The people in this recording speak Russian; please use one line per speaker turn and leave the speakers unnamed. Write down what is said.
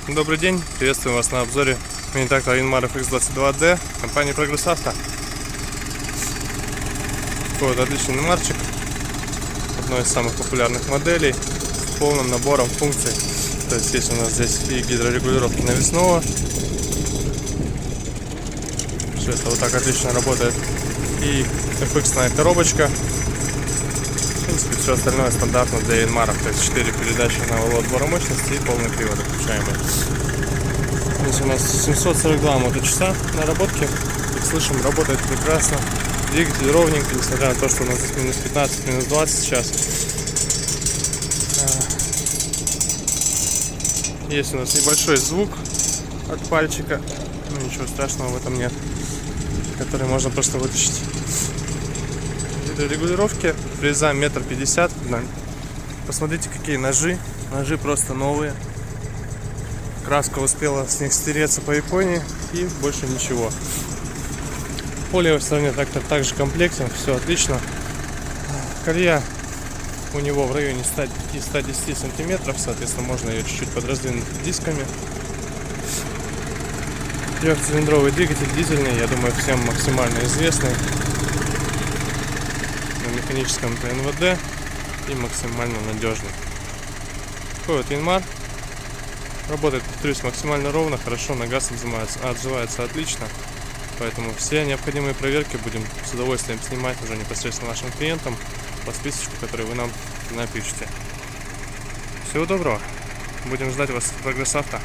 Добрый день, приветствую вас на обзоре мини-трактора Yanmar FX22D компании Progress Auto. Такой вот отличный иномарчик, одной из самых популярных моделей, с полным набором функций. То есть у нас здесь и гидрорегулировки навесного, все это вот так отлично работает, и FX-ная коробочка. В принципе, все остальное стандартно для Yanmar, то есть 4 передачи на валу отбора мощности и полный привод отключаемый. Здесь у нас 742 моточаса наработки. Как слышим, работает прекрасно. Двигатель ровненький, несмотря на то, что у нас здесь минус 15, минус 20 сейчас. Есть у нас небольшой звук от пальчика, но ничего страшного в этом нет, который можно просто вытащить. Регулировки, фреза 1,50 м. Посмотрите, какие ножи. Ножи просто новые. Краска успела с них стереться по Японии, и больше ничего. По левой стороне трактор также комплектен, все отлично. Колея у него в районе 105-110 сантиметров, соответственно, можно ее чуть-чуть подраздвинуть дисками. Трехцилиндровый двигатель дизельный, я думаю, всем максимально известный. На механическом ТНВД и максимально надежный. Такой вот Yanmar. Работает, повторюсь, максимально ровно, хорошо, на газ отзывается отлично. Поэтому все необходимые проверки будем с удовольствием снимать уже непосредственно нашим клиентам по списочку, который вы нам напишите. Всего доброго. Будем ждать вас в Progress Auto.